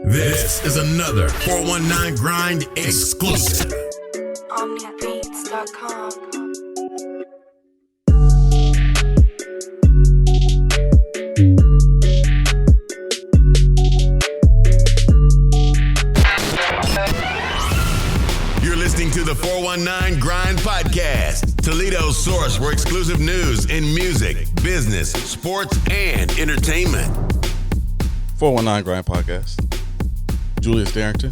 This is another 419 Grind exclusive. OmniBeats.com. You're listening to the 419 Grind Podcast, Toledo's source for exclusive news in music, business, sports, and entertainment. 419 Grind Podcast. Julius Darrington.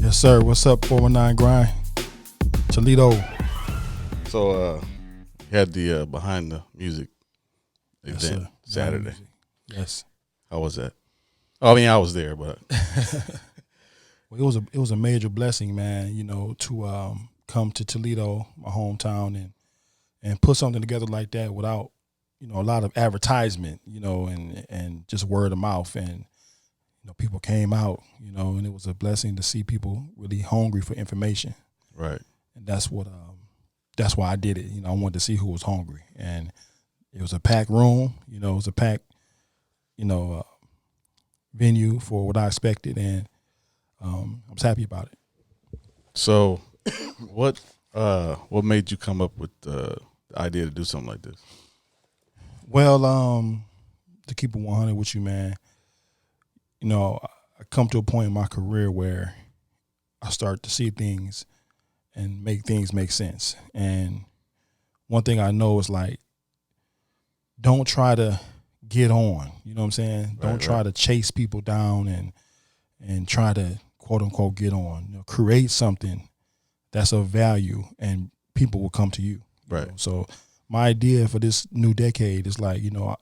Yes, sir. What's up, 419 Grind? Toledo. So, you had the Behind the Music event sir. Saturday. Yes. How was that? I mean, I was there, but Well, it was a major blessing, man, you know, to come to Toledo, my hometown, and put something together like that without, you know, a lot of advertisement, you know, and just word of mouth. And, you know, people came out, you know, and it was a blessing to see people really hungry for information. right. And that's why I did it. You know, I wanted to see who was hungry. And it was a packed room, you know, it was a packed, you know, venue for what I expected. And I was happy about it. So, what made you come up with the idea to do something like this? Well, to keep it 100 with you, man, you know, I come to a point in my career where I start to see things and make things make sense. And one thing I know is, like, don't try to get on. You know what I'm saying? Don't try to chase people down and try to, quote unquote, get on. You know, create something that's of value and people will come to you. Right. Know? So my idea for this new decade is, like, you know,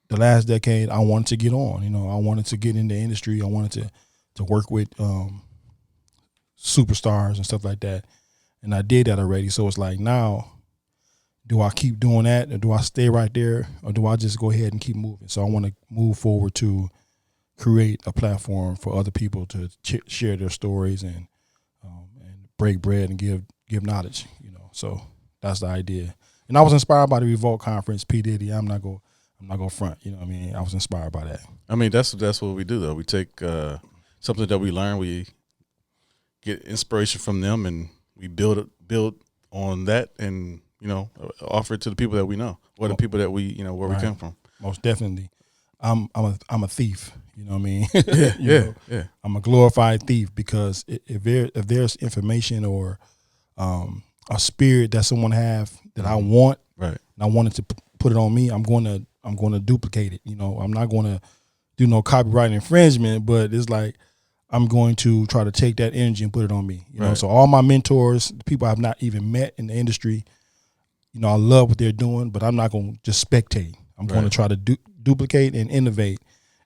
the last decade I wanted to get on. You know, I wanted to get in the industry. I wanted to work with superstars and stuff like that. And I did that already. So it's like, now, do I keep doing that, or do I stay right there, or do I just go ahead and keep moving? So I want to move forward to create a platform for other people to share their stories and break bread and give knowledge. You know, so that's the idea. And I was inspired by the Revolt Conference. P. Diddy. I'm not gonna front. You know what I mean? I was inspired by that. I mean, that's what we do, though. We take something that we learn, we get inspiration from them, and we build on that, and, you know, offer it to the people that we know, or the people that we, you know, where we come from. Most definitely. I'm a thief. You know what I mean? Yeah. I'm a glorified thief, because if there's information or a spirit that someone have that I want, Right. and I wanted to put it on me, I'm going to duplicate it. You know, I'm not going to do no copyright infringement, but it's like, I'm going to try to take that energy and put it on me. You know, so all my mentors, the people I've not even met in the industry, you know, I love what they're doing, but I'm not going to just spectate. I'm going to try to duplicate and innovate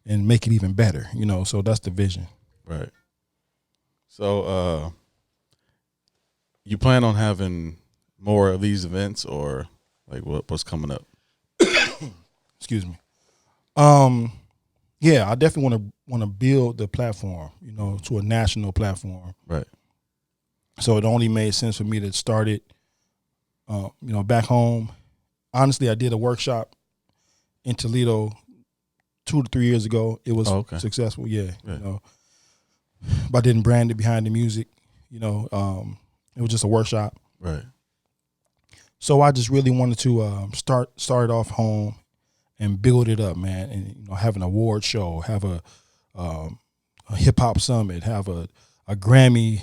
and make it even better. You know, so that's the vision. Right. So, you plan on having more of these events, or like what's coming up? Excuse me. Yeah, I definitely want to build the platform, you know, to a national platform. Right. So it only made sense for me to start it, you know, back home. Honestly, I did a workshop in Toledo 2 to 3 years ago. It was successful, yeah. You know, but I didn't brand it Behind the Music. You know, it was just a workshop. Right. So I just really wanted to start it off home and build it up, man. And, you know, have an award show, have a hip hop summit, have a Grammy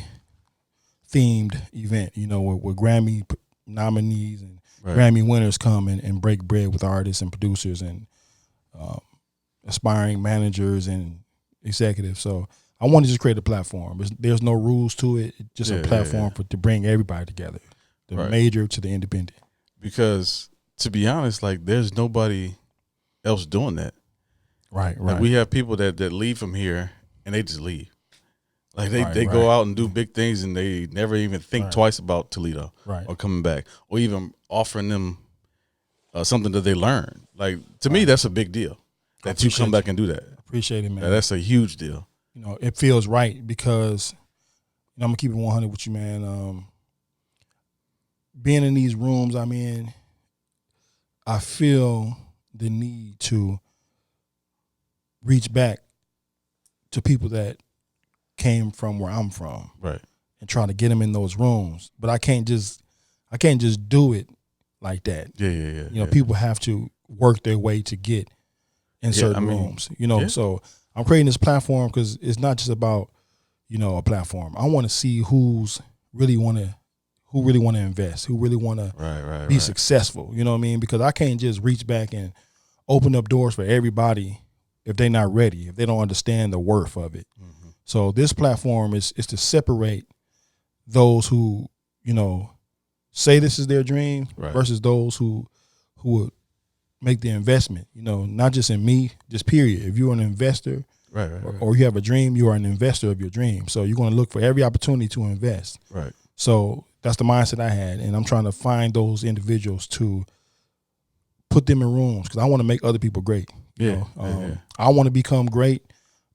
themed event, you know, where Grammy nominees and Grammy winners come and break bread with artists and producers and aspiring managers and executives. So I wanted to just create a platform. There's no rules to it. It's just a platform to bring everybody together, the major to the independent. Because, to be honest, like, there's nobody else doing that. Right. Like, we have people that leave from here and they just leave. Like, they go out and do big things, and they never even think twice about Toledo or coming back, or even offering them something that they learn. Like, to me, that's a big deal that you come back and do that. Appreciate it, man. That's a huge deal. You know, it feels right, because, you know, I'm going to keep it 100 with you, man. Being in these rooms I'm in, I feel the need to reach back to people that came from where I'm from, right, and try to get them in those rooms. But I can't just do it like that. Yeah. People have to work their way to get in certain rooms. So I'm creating this platform because it's not just about a platform. I want to see who really want to invest, who really want to be successful. You know what I mean? Because I can't just reach back and open up doors for everybody if they're not ready, if they don't understand the worth of it. Mm-hmm. So this platform is to separate those who, say this is their dream versus those who would make the investment, not just in me, just period. If you're an investor or you have a dream, you are an investor of your dream. So you're going to look for every opportunity to invest. Right. So that's the mindset I had, and I'm trying to find those individuals to put them in rooms because I want to make other people great. I want to become great,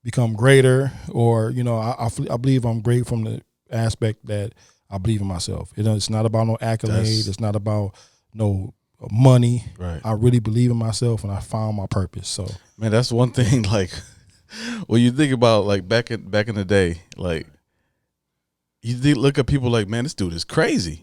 become greater, or I believe I'm great from the aspect that I believe in myself. It's not about no accolade. It's not about no money. Right. I really believe in myself, and I found my purpose. So, man, that's one thing. Like, when you think about like back in the day, like you look at people like, man, this dude is crazy.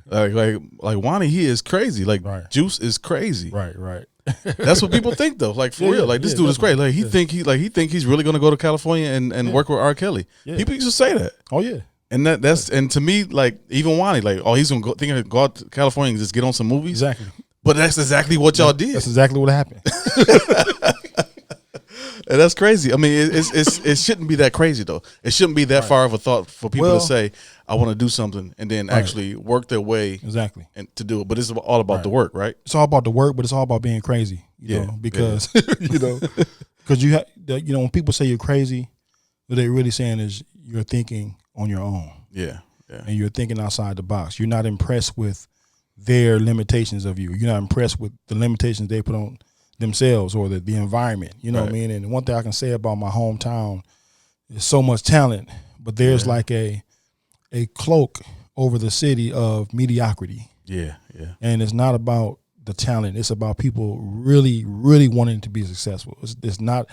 like Wani, he is crazy. Like Juice is crazy. Right. That's what people think though. Like for real, like this dude is crazy. Like he think he's really gonna go to California and work with R. Kelly. Yeah. People used to say that. Oh yeah. And that's to me, like even Wani, like, oh, he's gonna go out to California and just get on some movies. Exactly. But that's exactly what y'all did. That's exactly what happened. And that's crazy. I mean, it shouldn't be that crazy though. It shouldn't be that far of a thought for people to say, I want to do something and then actually work their way and to do it. But it's all about the work, right? It's all about the work, but it's all about being crazy. You know, because because you have when people say you're crazy, what they're really saying is you're thinking on your own. Yeah. And you're thinking outside the box. You're not impressed with their limitations of you. You're not impressed with the limitations they put on themselves or the environment. You know what I mean? And one thing I can say about my hometown is so much talent, but there's like a cloak over the city of mediocrity. Yeah. And it's not about the talent. It's about people really, really wanting to be successful. It's not,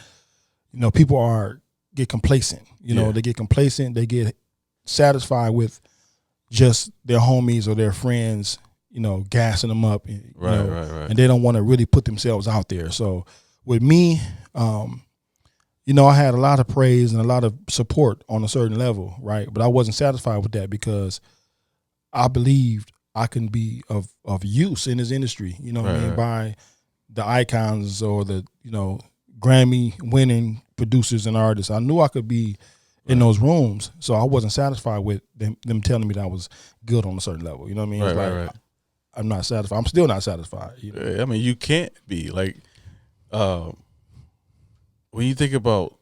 people get complacent. They get complacent. They get satisfied with just their homies or their friends, gassing them up, and they don't want to really put themselves out there. So with me, I had a lot of praise and a lot of support on a certain level, right? But I wasn't satisfied with that because I believed I can be of use in this industry, by the icons or the, Grammy winning producers and artists. I knew I could be in those rooms, so I wasn't satisfied with them telling me that I was good on a certain level. You know what I mean? Right. I'm not satisfied. I'm still not satisfied. I mean, you can't be like when you think about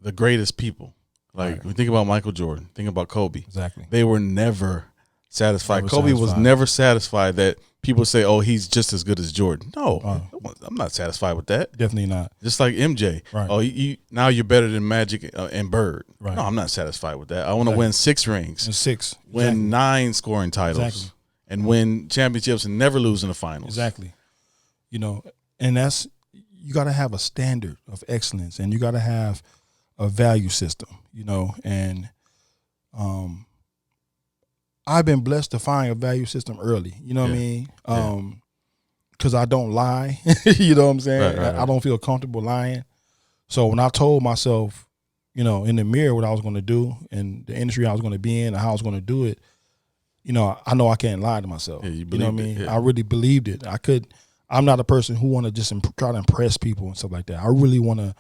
the greatest people, like when you think about Michael Jordan, think about Kobe. Exactly. They were never satisfied. Kobe was never satisfied that people say, "Oh, he's just as good as Jordan." No, I'm not satisfied with that. Definitely not. Just like MJ. Right. Oh, now you're better than Magic and Bird. Right. No, I'm not satisfied with that. I want to win 6 rings. And 6. Win 9 scoring titles. And win championships and never lose in the finals. Exactly. And that's, you got to have a standard of excellence and you got to have a value system, and I've been blessed to find a value system early, what I mean? Because I don't lie, you know what I'm saying? Right. I don't feel comfortable lying. So when I told myself, in the mirror what I was going to do and the industry I was going to be in and how I was going to do it, I know I can't lie to myself. You know what I mean? Yeah. I really believed it. I'm not a person who want to just try to impress people and stuff like that. I really want to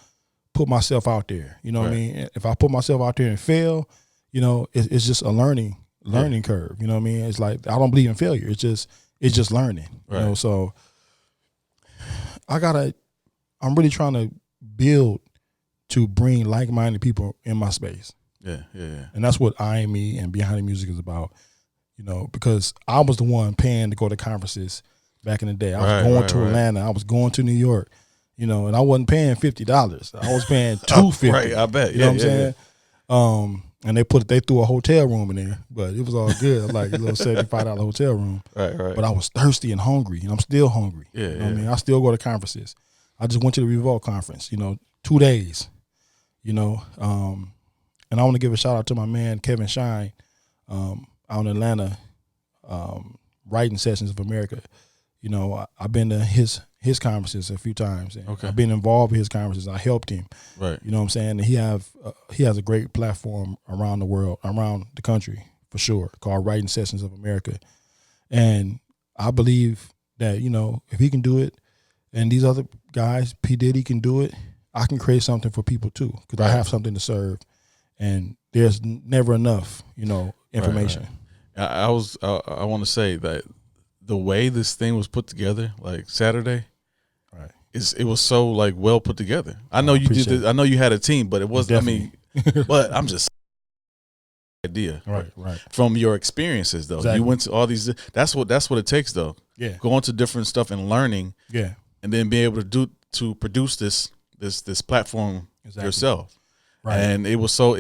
put myself out there. You know what I mean? If I put myself out there and fail, it's just a learning curve. You know what I mean? It's like, I don't believe in failure. It's just learning. Right. So I'm really trying to build to bring like-minded people in my space. Yeah. And that's what I Am Me and Behind the Music is about. Because I was the one paying to go to conferences back in the day. I was going to Atlanta. I was going to New York, and I wasn't paying $50. I was paying $250. Right, I bet. You know what I'm saying? And they threw a hotel room in there, but it was all good. Like a little $75 hotel room. Right. But I was thirsty and hungry, and I'm still hungry. Yeah, you know what I mean? I still go to conferences. I just went to the Revolt conference, 2 days. you know. And I want to give a shout out to my man Kevin Shine out in Atlanta, Writing Sessions of America. You know, I've been to his conferences a few times. And I've been involved in his conferences. I helped him. Right. You know what I'm saying? And he has a great platform around the world, around the country for sure, called Writing Sessions of America. And I believe that, you know, if he can do it and these other guys, P. Diddy can do it, I can create something for people too, because I have something to serve. And there's never enough, you know, information. Right. I want to say that the way this thing was put together, like Saturday, it was so like well put together. I know you did this, I know you had a team, but it wasn't. Definitely. I mean, but I'm just idea. Right. From your experiences though. Exactly. You went to all these, that's what it takes though. Yeah. Going to different stuff and learning. Yeah. And then being able to produce this platform yourself. Right. And it was so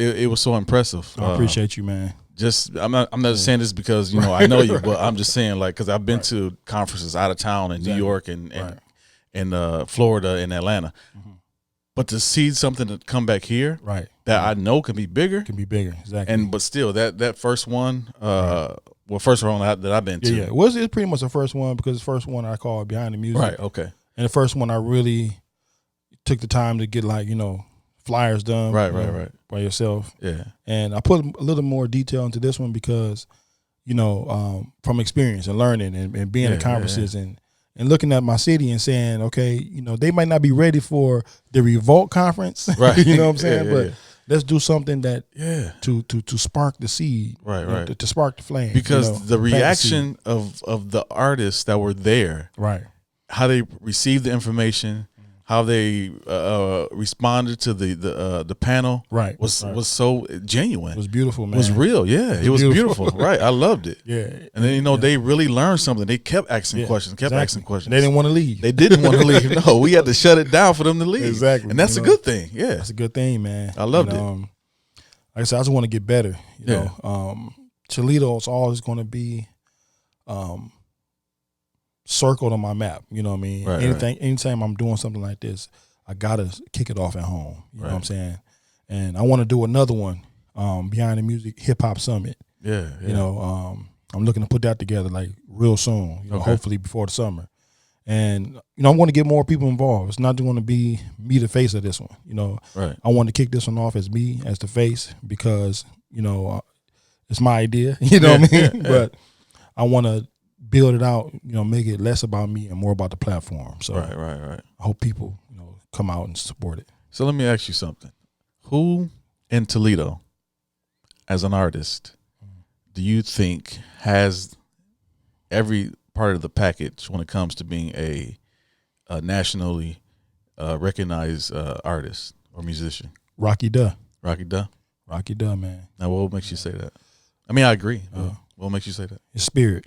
impressive. I appreciate you, man. Just I'm not saying this because, you know, I know you, but I'm just saying like, cause I've been to conferences out of town in New York and Florida and Atlanta. Mm-hmm. But to see something to come back here, that I know can be bigger, exactly. But still, that first one, first one that I've been to, yeah. Well, it's pretty much the first one because the first one I called Behind the Music, right? Okay. And the first one I really took the time to get like, you know, flyers done, right, by yourself, yeah. And I put a little more detail into this one because, you know, from experience and learning and being at conferences and looking at my city and saying, okay, you know, they might not be ready for the Revolt conference, right? You know what I'm saying? But let's do something that to spark the seed, right. To spark the flame. Because you know, the reaction of the artists that were there, right, how they received the information, how they responded to the panel, was so genuine. It was beautiful, man. It was real, yeah. It was beautiful, right? I loved it, yeah. And then, you know, they really learned something. They kept asking questions, asking questions. They didn't want to leave. They didn't want to leave. No, we had to shut it down for them to leave. Exactly, and that's a good thing. Yeah, that's a good thing, man. I loved it. Like I said, I just want to get better. You know, Toledo is always going to be circled on my map. You know what I mean? Anytime I'm doing something like this, I gotta kick it off at home. You know what I'm saying? And I want to do another one, Behind the Music Hip Hop Summit. Yeah. You know, I'm looking to put that together like real soon. You know, hopefully before the summer. And you know, I want to get more people involved. It's not going to be me the face of this one. You know, I want to kick this one off as me as the face because you know it's my idea. You know what I mean? But I want to build it out. You know, make it less about me and more about the platform. So right. I hope people come out and support it. So let me ask you something. Who in Toledo, as an artist, do you think has every part of the package when it comes to being a nationally recognized artist or musician? Rocky Duh, man. Now, what makes you say that? I mean, I agree. What makes you say that? His spirit.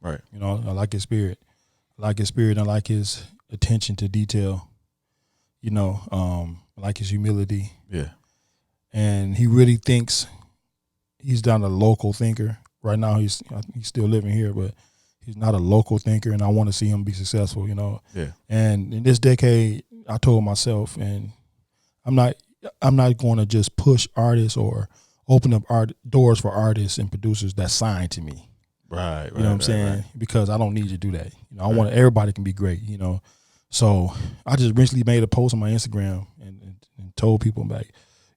Right. You know, I like his spirit. I like his attention to detail. You know, I like his humility. Yeah. And he really thinks he's not a local thinker. Right now, he's still living here, but he's not a local thinker, and I want to see him be successful, you know. Yeah. And in this decade, I told myself, and I'm not going to just push artists or open up doors for artists and producers that sign to me. Right. You know what I'm saying? Right. Because I don't need to do that. You know, I want everybody can be great, you know. So I just recently made a post on my Instagram and told people like,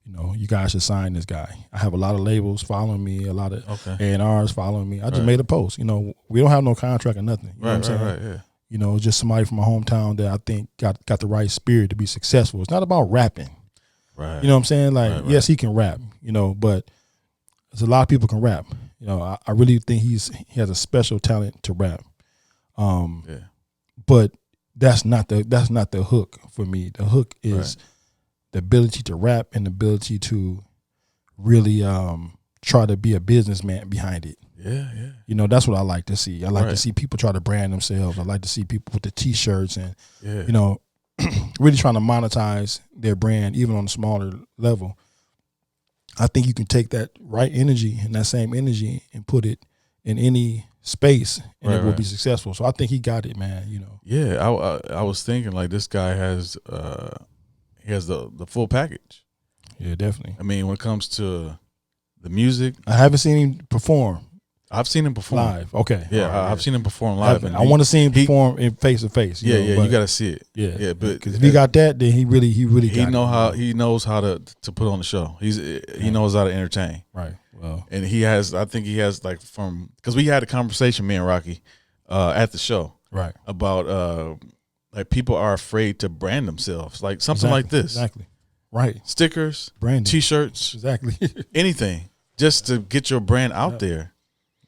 you know, you guys should sign this guy. I have a lot of labels following me, a lot of A&Rs following me. I just made a post. You know, we don't have no contract or nothing. You know what I'm saying? Right, yeah. You know, just somebody from my hometown that I think got the right spirit to be successful. It's not about rapping. Right. You know what I'm saying? Like, yes, he can rap, you know, but there's a lot of people can rap. You know, I really think he has a special talent to rap. But that's not the hook for me. The hook is the ability to rap and the ability to really try to be a businessman behind it. Yeah. You know, that's what I like to see. I like to see people try to brand themselves. I like to see people with the T-shirts and, you know, really trying to monetize their brand, even on a smaller level. I think you can take that right energy and that same energy and put it in any space and it will be successful. So I think he got it, man, you know. Yeah, I was thinking like this guy has he has the full package. Yeah, definitely. I mean, when it comes to the music, I haven't seen him perform. I've seen him perform live. Okay. Yeah, I've seen him perform live. And I want to see him perform in face to face. Yeah, you got to see it. Yeah, but because if he got that, then he really he knows how to put on the show. He knows how to entertain. Right. Well, and I think he has like because we had a conversation, me and Rocky, at the show, right, about like people are afraid to brand themselves, like something like this, exactly, right, stickers, branding, T-shirts, exactly, anything, just to get your brand out there.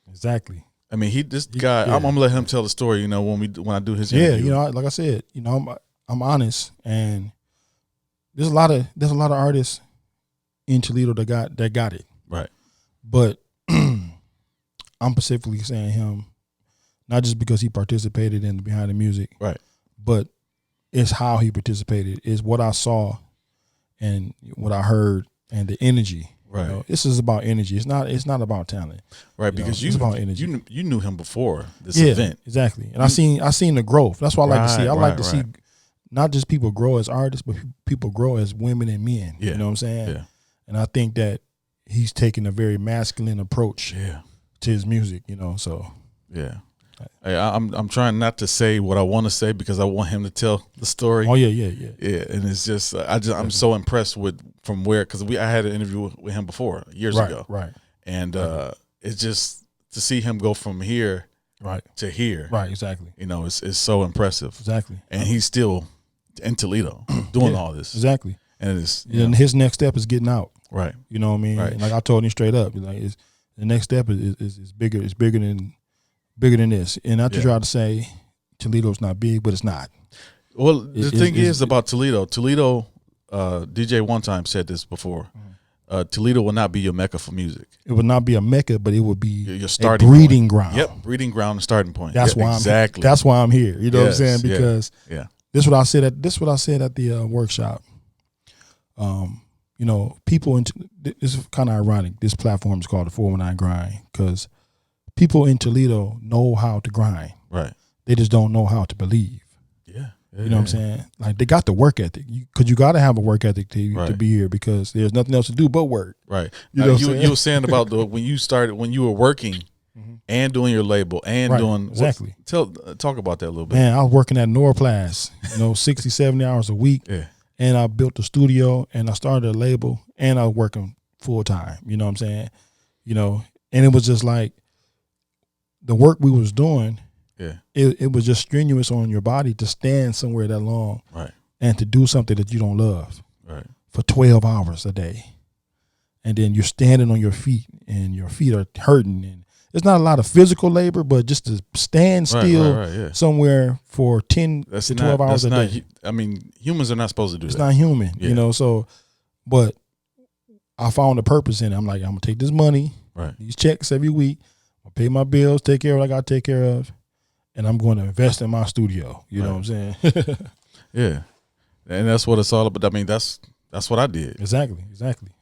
Exactly. I mean, this guy. I'm gonna let him tell the story. When I do his interview. Yeah, like I said, I'm honest, and there's a lot of artists in Toledo that got it. Right. But I'm specifically saying him, not just because he participated in the behind the music. Right. But it's how he participated. It's what I saw and what I heard and the energy. Right. This is about energy. It's not about talent. Right. Because it's about energy. You knew him before this event. Exactly. And I seen the growth. That's what I like to see. I like to see not just people grow as artists, but people grow as women and men. Yeah. You know what I'm saying? Yeah. And I think that he's taking a very masculine approach to his music, so yeah. Hey, I'm trying not to say what I want to say because I want him to tell the story. Oh yeah. And it's just I'm so impressed from where because I had an interview with him before years ago, right, and it's just to see him go from here to here, right, exactly. It's so impressive, exactly, and he's still in Toledo doing all this, exactly, and it's and his next step is getting out, right. You know what I mean? Right. And like I told him straight up, like the next step is bigger. It's bigger than this, and not to try to say Toledo's not big, but it's not. Well, the thing is about Toledo, Deejay one time said this before. Toledo will not be your mecca for music. It would not be a mecca, but it would be your starting breeding ground. Yep, breeding ground and starting point. That's why exactly. That's why I'm here. You know what I'm saying? Because this is what I said at the workshop. People this is kind of ironic. This platform is called the 419 Grind because people in Toledo know how to grind. Right. They just don't know how to believe. Yeah. You know what I'm saying? Like they got the work ethic because you got to have a work ethic to be here because there's nothing else to do but work. Right. You were saying about when you were working and doing your label and doing exactly. Talk about that a little bit. Man, I was working at Norplast, 60, 70 hours a week. Yeah. And I built a studio and I started a label and I was working full time. You know what I'm saying? And it was just like the work we was doing. Yeah. It was just strenuous on your body to stand somewhere that long. Right. And to do something that you don't love. Right. For 12 hours a day. And then you're standing on your feet and your feet are hurting. And it's not a lot of physical labor, but just to stand still somewhere for 10 to 12 hours a day. I mean, humans are not supposed to do that. It's not human, so, but I found a purpose in it. I'm like, I'm going to take this money, these checks every week, I'll pay my bills, take care of what I got to take care of, and I'm going to invest in my studio. You know what I'm saying? Yeah. And that's what it's all about. I mean, that's what I did. Exactly.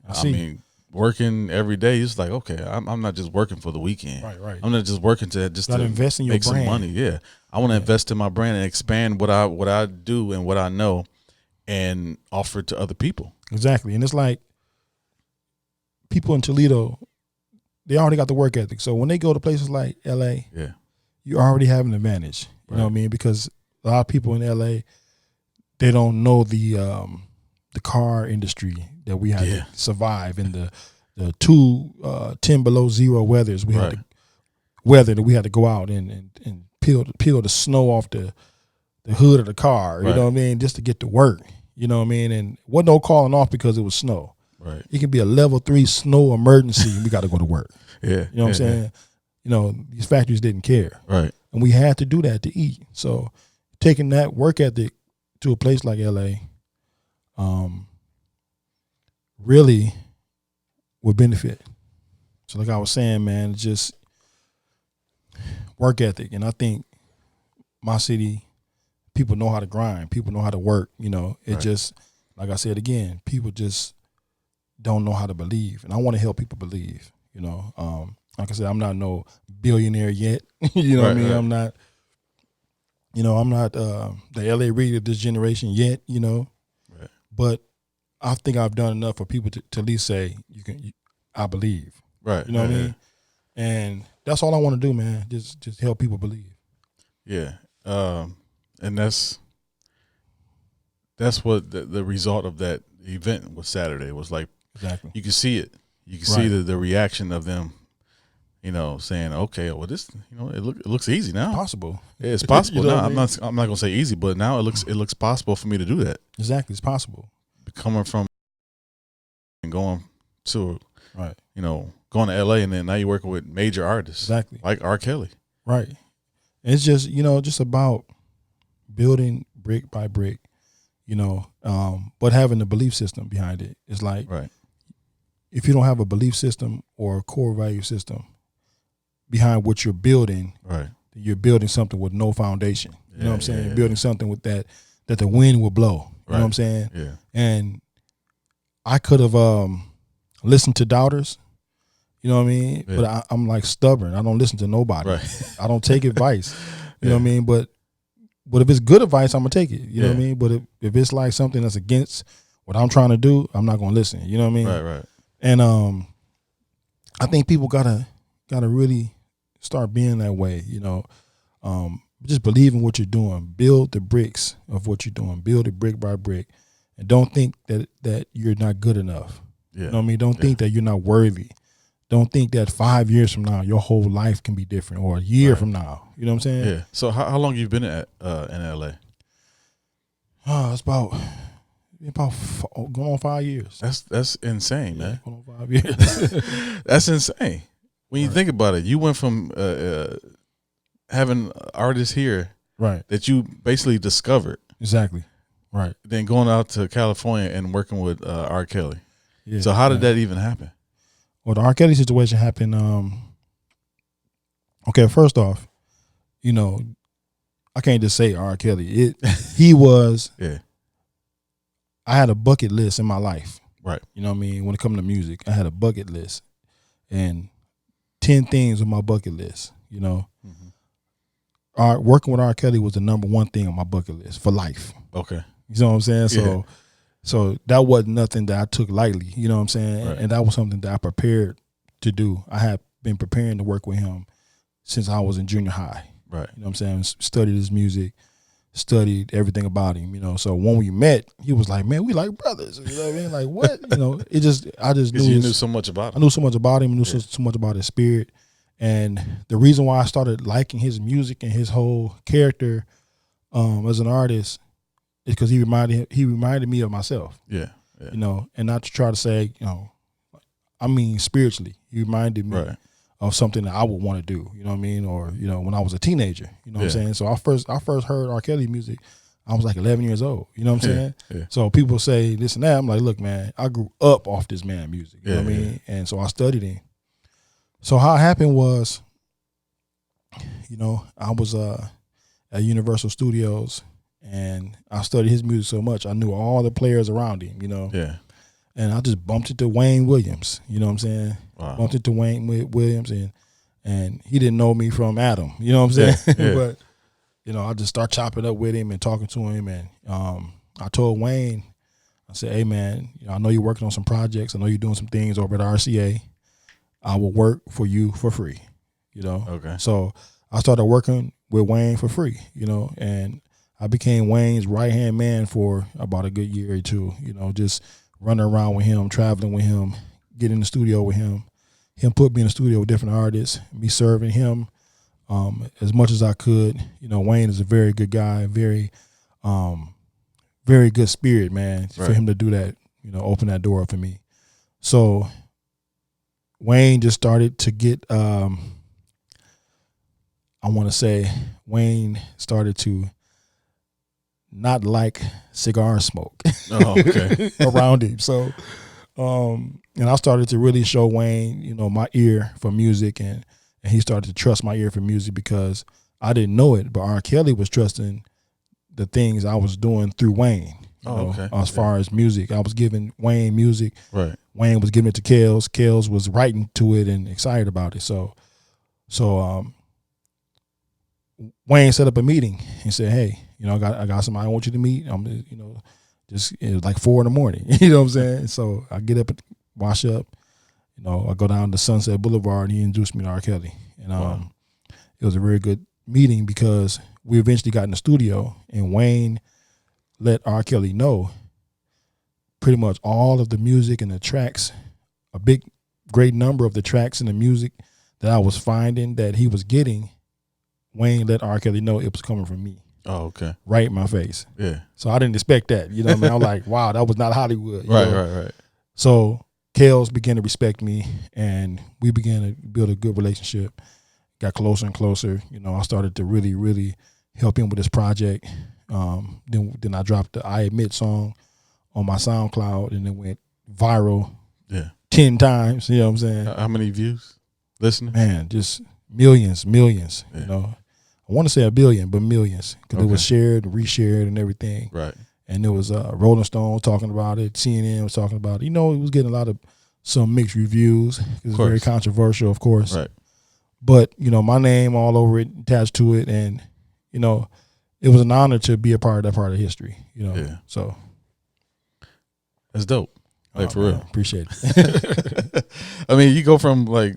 I mean, working every day, it's like, okay, I'm not just working for the weekend. Right. I'm not just working to invest in your make brand. some money. Yeah. I want to invest in my brand and expand what I do and what I know and offer it to other people. Exactly. And it's like people in Toledo, they already got the work ethic. So when they go to places like LA, you already have an advantage. You know what I mean? Because a lot of people in LA, they don't know the car industry that we had to survive in the 10 below zero weathers we had to weather that we had to go out and peel the snow off the hood of the car, you know what I mean, just to get to work, you know what I mean, and wasn't no calling off because it was snow. Right. It can be a level 3 snow emergency and we got to go to work. Yeah. You know what I'm saying? These factories didn't care. Right. And we had to do that to eat. So taking that work ethic to a place like LA, really would benefit. So like I was saying, man, it's just work ethic. And I think my city, people know how to grind. People know how to work. It just, like I said again, people just don't know how to believe. And I want to help people believe, Like I said, I'm not no billionaire yet. You know what I mean? I'm not, I'm not the LA Reid of this generation yet, But I think I've done enough for people to at least say I believe. Right. You know what I mean? And that's all I want to do, man. Just help people believe. Yeah. And that's what the result of that event was Saturday. It was like, exactly. You can see it. You can see the reaction of them, saying, okay, well, this, it looks easy now. Possible. Yeah, it's possible now. I'm not going to say easy, but now it looks possible for me to do that. Exactly. It's possible. Coming from and going to, right. Going to LA, and then now you're working with major artists. Exactly. Like R. Kelly. Right. It's just, just about building brick by brick, but having a belief system behind it. It's like, if you don't have a belief system or a core value system behind what you're building, you're building something with no foundation. You know what I'm saying? You're building something with that the wind will blow. You know what I'm saying? Yeah. And I could have listened to doubters, you know what I mean? Yeah. But I'm like stubborn. I don't listen to nobody. Right. I don't take advice. You know what I mean? But if it's good advice, I'm gonna take it. You know what I mean? But if it's like something that's against what I'm trying to do, I'm not gonna listen. You know what I mean? Right. And I think people gotta really start being that way. Just believe in what you're doing. Build the bricks of what you're doing. Build it brick by brick, and don't think that you're not good enough. Yeah. You know what I mean? Don't think that you're not worthy. Don't think that 5 years from now your whole life can be different, or a year from now. You know what I'm saying? Yeah. So how long you been in LA? It's about going on 5 years. That's insane, man. Going on 5 years. That's insane. When you think about it, you went from having artists here that you basically discovered. Exactly. Right. Then going out to California and working with R. Kelly. Yeah, so how did that even happen? Well, the R. Kelly situation happened. Okay, first off, I can't just say R. Kelly. He was. Yeah. I had a bucket list in my life. Right. You know what I mean? When it comes to music, I had a bucket list, and 10 things on my bucket list. Working with R. Kelly was the number one thing on my bucket list for life. Okay. You know what I'm saying? So that wasn't nothing that I took lightly. You know what I'm saying? Right. And that was something that I prepared to do. I had been preparing to work with him since I was in junior high. Right. You know what I'm saying? Studied his music, studied everything about him. So when we met, he was like, "Man, we like brothers." You know what I mean? Like what? I just knew you knew so much about him. I knew so much about him. I knew so much about his spirit. And the reason why I started liking his music and his whole character as an artist is because he reminded me of myself. Yeah. And not to try to say, I mean spiritually. He reminded me of something that I would want to do. You know what I mean? Or when I was a teenager. You know what I'm saying? So I first heard R. Kelly music. I was like 11 years old. You know what I'm saying? Yeah. So people say this and that. I'm like, look, man, I grew up off this man music. You know what I mean? And so I studied him. So how it happened was, I was at Universal Studios, and I studied his music so much, I knew all the players around him, Yeah. And I just bumped into Wayne Williams, you know what I'm saying? Wow. Bumped into Wayne Williams, and he didn't know me from Adam, you know what I'm saying? Yeah. But, I just start chopping up with him and talking to him, and I told Wayne, I said, hey, man, I know you're working on some projects. I know you're doing some things over at RCA. I will work for you for free, Okay. So I started working with Wayne for free, and I became Wayne's right-hand man for about a good year or two, just running around with him, traveling with him, getting in the studio with him put me in the studio with different artists, me serving him as much as I could. Wayne is a very good guy, very good spirit, man, for him to do that, open that door up for me. So Wayne just started to get, Wayne started to not like cigar smoke around him. So, and I started to really show Wayne, my ear for music, and he started to trust my ear for music because I didn't know it, but R. Kelly was trusting the things I was doing through Wayne. As far as music, I was giving Wayne music. Right. Wayne was giving it to Kels. Kels was writing to it and excited about it. So Wayne set up a meeting and said, "Hey, I got somebody I want you to meet. it was like 4 a.m. You know what I'm saying? So I get up and wash up. You know, I go down to Sunset Boulevard, and he introduced me to R. Kelly. And it was a very good meeting because we eventually got in the studio, and Wayne let R. Kelly know pretty much all of the music and the tracks, great number of the tracks and the music that I was finding that he was getting. Wayne let R. Kelly know it was coming from me. Oh, okay. Right in my face. Yeah. So I didn't expect that. You know what I mean? I was like, wow, that was not Hollywood. Right. So Kels began to respect me, and we began to build a good relationship. Got closer and closer. You know, I started to really, really help him with this project. Then I dropped the I Admit song on my SoundCloud, and it went viral 10 times. You know what I'm saying? How many views? Listening? Man, just millions. Yeah. You know, I want to say 1 billion, but millions, because it was shared, reshared, and everything. Right. And there was Rolling Stone talking about it, CNN was talking about it. You know, it was getting some mixed reviews. It was very controversial, of course. Right. But, you know, my name all over it, attached to it, and, you know, it was an honor to be a part of that part of history, you know. Yeah. So that's dope. Like, for real. Appreciate it. I mean, you go from like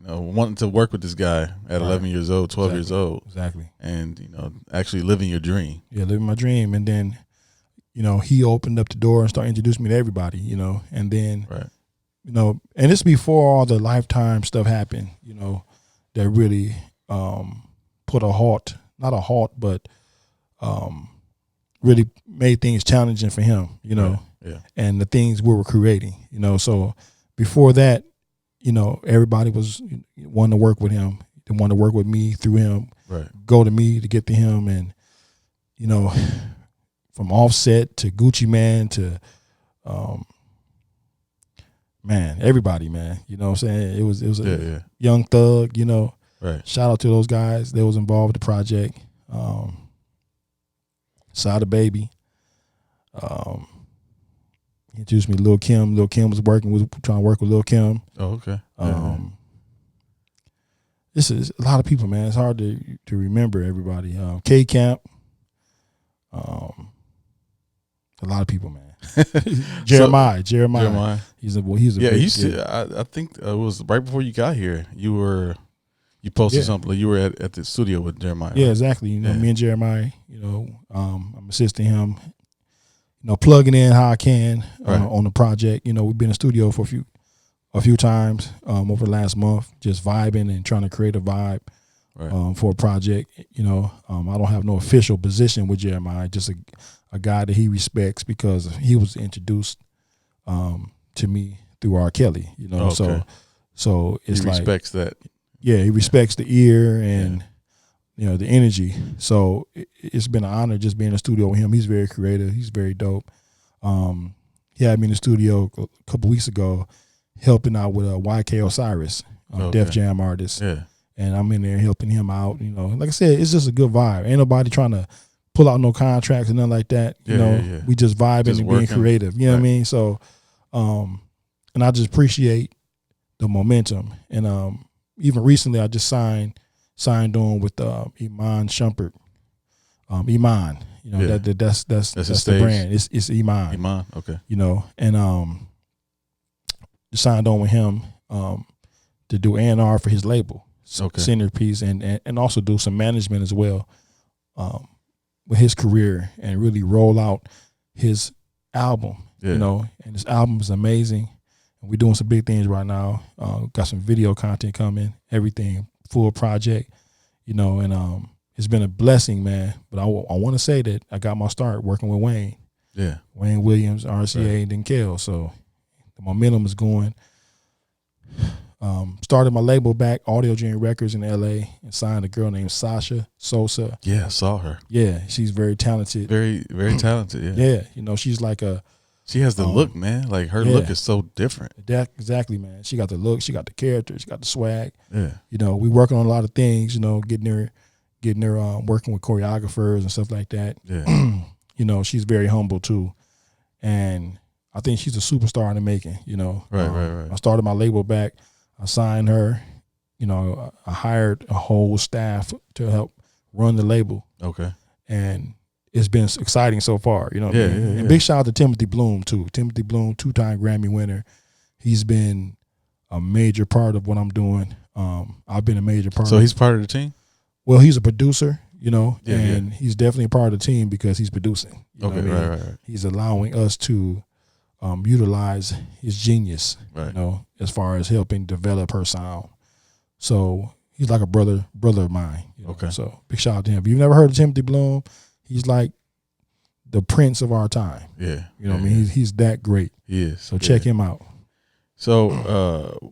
wanting to work with this guy at 11 years old, 12 years old. Exactly. And, you know, actually living your dream. Yeah, living my dream. And then, you know, he opened up the door and started introducing me to everybody, you know. And then, you know, and this before all the Lifetime stuff happened, you know, that really put a halt, not a halt, but really made things challenging for him, you know, and the things we were creating, you know. So before that, you know, everybody was wanting to work with him. They wanted to work with me through him, go to me to get to him. And, you know, from Offset to Gucci Man to, man, everybody, man, you know what I'm saying? It was a Young Thug, you know. Right. Shout out to those guys. They was involved with the project. Sada Baby. He introduced me to Lil Kim. Lil Kim was trying to work with Lil Kim. Oh, okay. This is a lot of people, man. It's hard to remember everybody. K Camp. A lot of people, man. Jermih. He's a I think it was right before you got here. You posted something. Like you were at the studio with Jermih. Yeah, exactly. You know, me and Jermih. You know, I'm assisting him. You know, plugging in how I can on the project. You know, we've been in the studio for a few times over the last month, just vibing and trying to create a vibe for a project. You know, I don't have no official position with Jermih, just a guy that he respects because he was introduced to me through R. Kelly. You know, so it's he respects that. Yeah, he respects the ear and you know the energy. So it's been an honor just being in the studio with him. He's very creative. He's very dope. He had me in the studio a couple weeks ago, helping out with YK Osiris, Def Jam artist. Yeah, and I'm in there helping him out. You know, like I said, it's just a good vibe. Ain't nobody trying to pull out no contracts and nothing like that. You know, we just vibing and being creative. You know what I mean? So, and I just appreciate the momentum. And even recently, I just signed on with Iman Shumpert. Iman, you know, that's the brand. It's Iman. Iman, okay. You know, and just signed on with him to do A&R for his label, Centerpiece, and also do some management as well with his career and really roll out his album. You know, and his album is amazing. We're doing some big things right now. Got some video content coming, everything, full project, you know, and it's been a blessing, man. But I want to say that I got my start working with Wayne. Yeah. Wayne Williams, RCA, and then Kel. So the momentum is going. Started my label back, Audio Dream Records in LA, and signed a girl named Sasha Sosa. Yeah, I saw her. Yeah, she's very talented. Very, very talented, yeah. Yeah, you know, she's like she has the look, man. Like her look is so different. Exactly, man. She got the look. She got the character. She got the swag. Yeah. You know, we working on a lot of things. You know, getting her working with choreographers and stuff like that. Yeah. You know, she's very humble too, and I think she's a superstar in the making. You know. Right. I started my label back. I signed her. You know, I hired a whole staff to help run the label. Okay. And it's been exciting so far. You know what I mean? And big shout out to Timothy Bloom too. Timothy Bloom, 2-time Grammy winner. He's been a major part of what I'm doing. I've been a major part. So he's part of the team? Well, he's a producer, and he's definitely a part of the team because he's producing. You know what I mean? Right. He's allowing us to utilize his genius, as far as helping develop her sound. So he's like a brother of mine. Okay. So big shout out to him. If you've never heard of Timothy Bloom, he's like the prince of our time. Yeah. You know what I mean? He's that great. He is. So check him out. So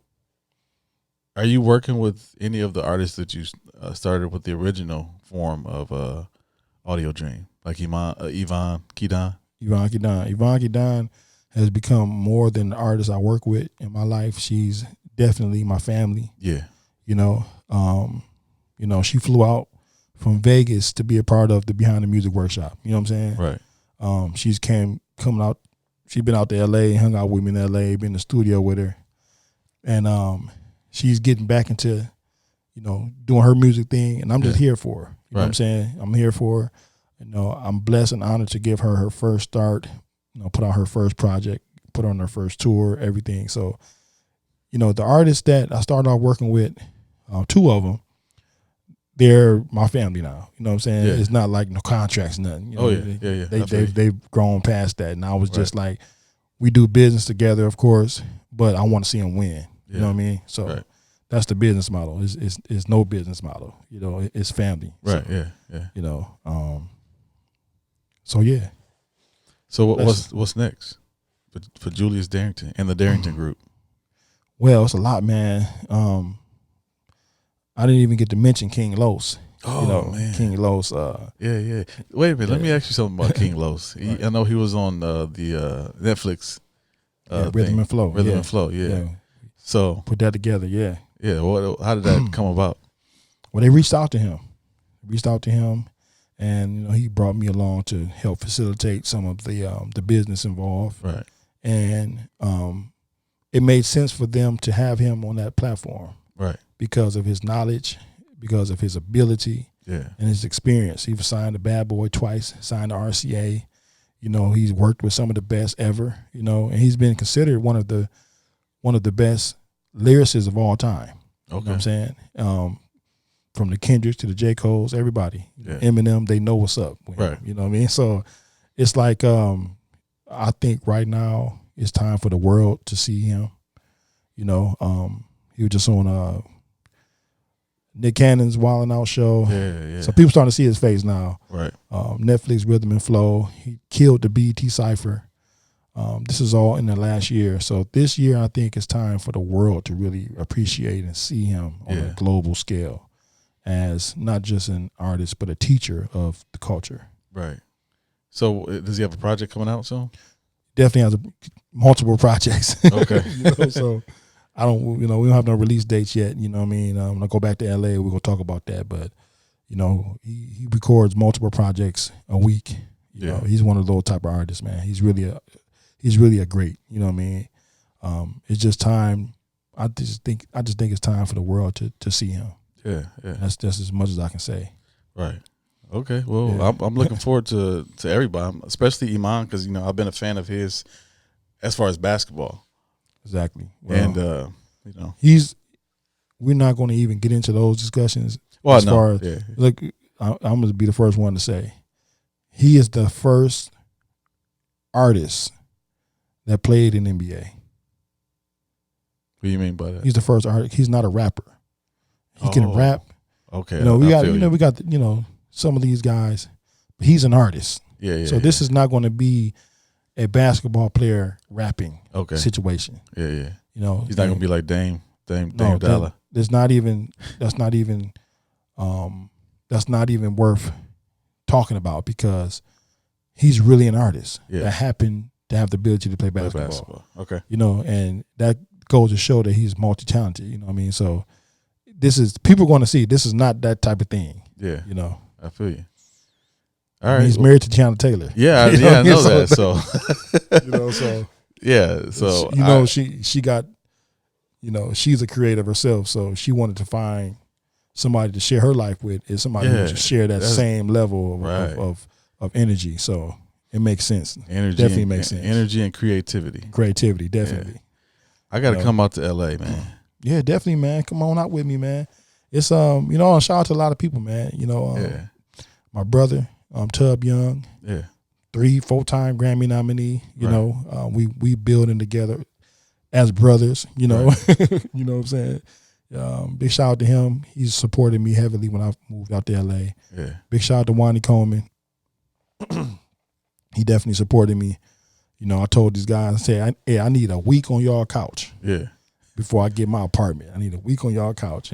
are you working with any of the artists that you started with the original form of Audio Dream, like Iman Kidan? Iman Kidan has become more than the artist I work with in my life. She's definitely my family. Yeah. She flew out from Vegas to be a part of the Behind the Music workshop. You know what I'm saying? Right. She's coming out. She's been out to LA, hung out with me in LA, been in the studio with her. And she's getting back into, doing her music thing, and I'm just here for her. You know what I'm saying? I'm here for her. I'm blessed and honored to give her first start, put out her first project, put her on her first tour, everything. So, the artists that I started off working with, 2 of them, they're my family now. You know what I'm saying? Yeah. It's not like no contracts, nothing. They've grown past that. And I was just like, we do business together, of course, but I want to see them win. You know what I mean? So that's the business model. It's no business model. It's family. Right. So, Yeah. So yeah. So what's next for Julius Darrington and the Darrington Group? Well, it's a lot, man. I didn't even get to mention King Los. Man, King Los. Yeah. Wait a minute. Let me ask you something about King Los. I know he was on the Netflix. Rhythm and Flow. Rhythm and Flow. Yeah. So put that together. Yeah. Yeah. How did that come about? Well, they reached out to him. And he brought me along to help facilitate some of the business involved. Right. And it made sense for them to have him on that platform. Right. Because of his knowledge, because of his ability, and his experience. He was signed to Bad Boy twice, signed to RCA. He's worked with some of the best ever. And he's been considered one of the best lyricists of all time. Okay. You know what I'm saying? From the Kendricks to the J. Cole's, everybody. Yeah. Eminem, they know what's up. Right. You know what I mean? So it's like I think right now it's time for the world to see him. He was just on Nick Cannon's Wildin' Out show. Yeah. So people starting to see his face now. Right. Netflix Rhythm and Flow. He killed the BET Cypher. This is all in the last year. So this year I think it's time for the world to really appreciate and see him on a global scale as not just an artist but a teacher of the culture. Right. So does he have a project coming out soon? Definitely has multiple projects. Okay. So I don't, we don't have no release dates yet. You know what I mean? When I go back to LA, we're gonna talk about that. But he records multiple projects a week. You know, he's one of those type of artists, man. He's really a great. You know what I mean? It's just time. I just think it's time for the world to see him. Yeah. That's as much as I can say. Right. Okay. Well, I'm looking forward to everybody, especially Iman, because I've been a fan of his as far as basketball. Exactly. Well, and we're not going to even get into those discussions. Well, as far as, look, I'm going to be the first one to say he is the first artist that played in NBA. What do you mean by that? He's the first artist. He's not a rapper. He can rap. Okay. We got some of these guys, but he's an artist. Yeah. So this is not going to be a basketball player rapping situation. Yeah. He's not gonna be like Dame Dollar. That's not even worth talking about because he's really an artist that happened to have the ability to play basketball. Okay. And that goes to show that he's multi-talented. You know what I mean? So people are going to see this is not that type of thing. Yeah. I feel you. All right. He's married to Tiana Taylor. Yeah, I know that. So, so yeah. So she got, she's a creative herself, so she wanted to find somebody to share her life with, is somebody who just share that same level of energy. So it makes sense. Energy definitely makes sense. Energy and creativity. Creativity, definitely. Yeah. I got to come out to LA, man. Yeah, definitely, man. Come on out with me, man. It's shout out to a lot of people, man. My brother, Tub Young. Yeah. 3-4-time Grammy nominee. You know, we building together as brothers. You know, you know what I'm saying. Big shout out to him. He's supported me heavily when I moved out to LA. Yeah. Big shout out to Wani Coleman. He definitely supported me. You know, I told these guys, I said, hey, I need a week on y'all couch. Yeah. Before I get my apartment, I need a week on y'all couch,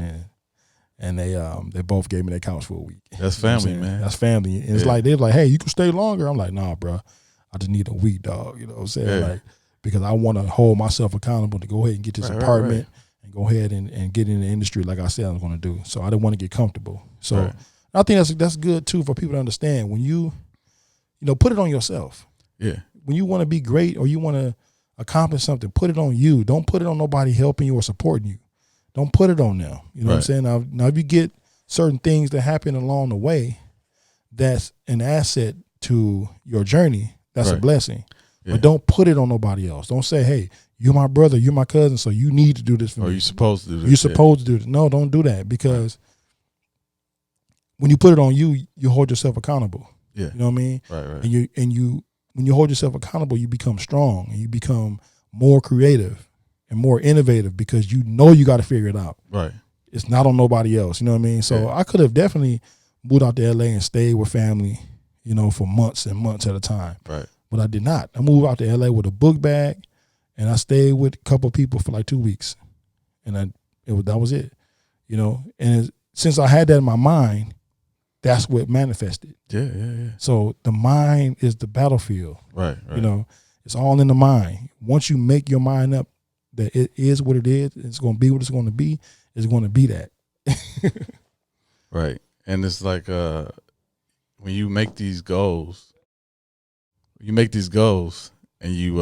and they both gave me their couch for a week. That's family, man. That's family, and it's like they're like, hey, you can stay longer. I'm like, nah, bro, I just need a week, dog. You know what I'm saying? Like, because I want to hold myself accountable to go ahead and get this apartment and go ahead and get in the industry like I said I was going to do. So I didn't want to get comfortable. So I think that's good too for people to understand when you put it on yourself. Yeah. When you want to be great or you want to accomplish something, put it on you. Don't put it on nobody helping you or supporting you. Don't put it on them. You know what I'm saying? Now, if you get certain things that happen along the way, that's an asset to your journey. That's a blessing. Yeah. But don't put it on nobody else. Don't say, hey, you're my brother, you're my cousin, so you need to do this for me. Or you're supposed to do this. You're supposed to do this. No, don't do that, because when you put it on you, you hold yourself accountable. Yeah. You know what I mean? Right. And you when you hold yourself accountable, you become strong and you become more creative and more innovative because you know you got to figure it out. Right. It's not on nobody else. You know what I mean? So I could have definitely moved out to LA and stayed with family, for months and months at a time. Right. But I did not. I moved out to LA with a book bag, and I stayed with a couple of people for like 2 weeks, and that was it. And since I had that in my mind, that's what manifested. Yeah. So the mind is the battlefield. Right. It's all in the mind. Once you make your mind up that it is what it is, it's going to be what it's going to be, it's going to be that. Right. And it's like when you make these goals, and you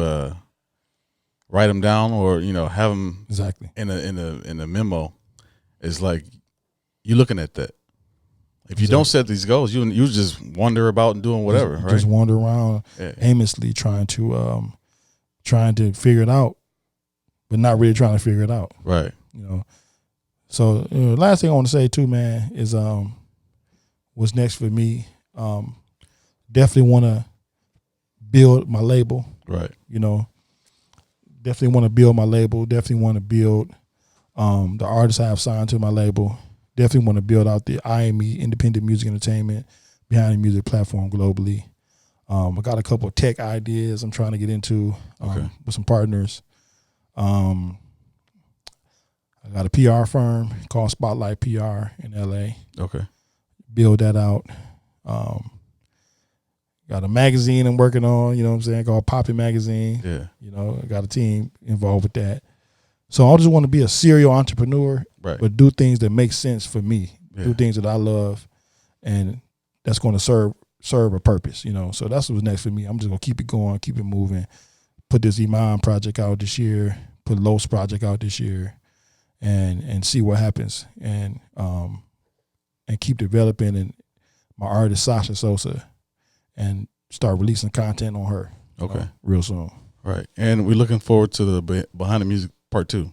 write them down or have them exactly in a memo. It's like you're looking at that. If you don't set these goals, you just wander about and doing whatever, right? Just wander around aimlessly trying to figure it out, but not really trying to figure it out. Right. So last thing I want to say too, man, is what's next for me. Definitely want to build my label. Right. Definitely want to build my label. Definitely want to build the artists I have signed to my label. Definitely want to build out the IME, Independent Music Entertainment, behind the music platform globally. I got a couple of tech ideas I'm trying to get into with some partners. I got a PR firm called Spotlight PR in LA. Okay. Build that out. Got a magazine I'm working on, called Poppin' Magazine. Yeah. I got a team involved with that. So I just want to be a serial entrepreneur, but do things that make sense for me. Yeah. Do things that I love, and that's going to serve a purpose, So that's what's next for me. I'm just going to keep it going, keep it moving. Put this Iman project out this year, put Los project out this year, and see what happens, and keep developing and my artist Sasha Sosa, and start releasing content on her. Okay, real soon. Right, and we're looking forward to the Behind the Music Part 2.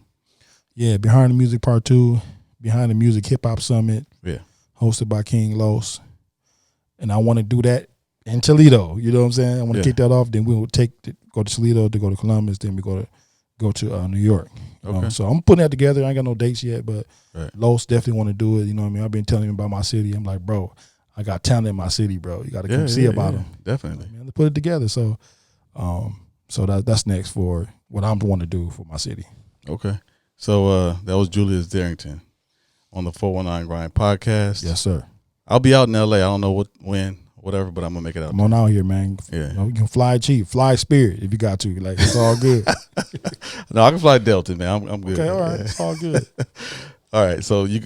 Yeah, Behind the Music Part 2, Behind the Music Hip Hop Summit. Yeah, hosted by King Los, and I want to do that in Toledo. You know what I'm saying? I want to kick that off. Then we will go to Toledo, to go to Columbus. Then we go to New York. Okay. So I'm putting that together. I ain't got no dates yet, but Los definitely want to do it. You know what I mean? I've been telling him about my city. I'm like, bro, I got talent in my city, bro. You got to come see about them. Definitely. You know, man, put it together. So, that's next for what I'm want to do for my city. Okay. So that was Julius Darrington on the 419 Grind podcast. Yes, sir. I'll be out in LA. I don't know when, whatever, but I'm gonna make it out. Come on out here, man. Yeah. You can fly cheap, fly Spirit if you got to. Like, it's all good. No, I can fly Delta, man. I'm good. Okay, all right. It's all good. All right. So you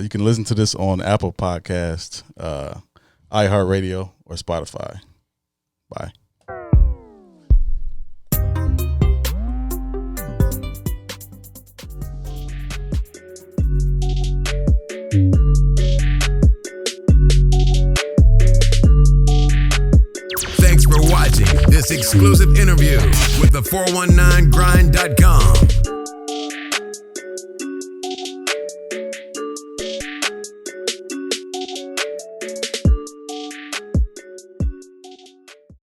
can listen to this on Apple Podcast, iHeartRadio, or Spotify. Bye. this exclusive interview with the 419grind.com.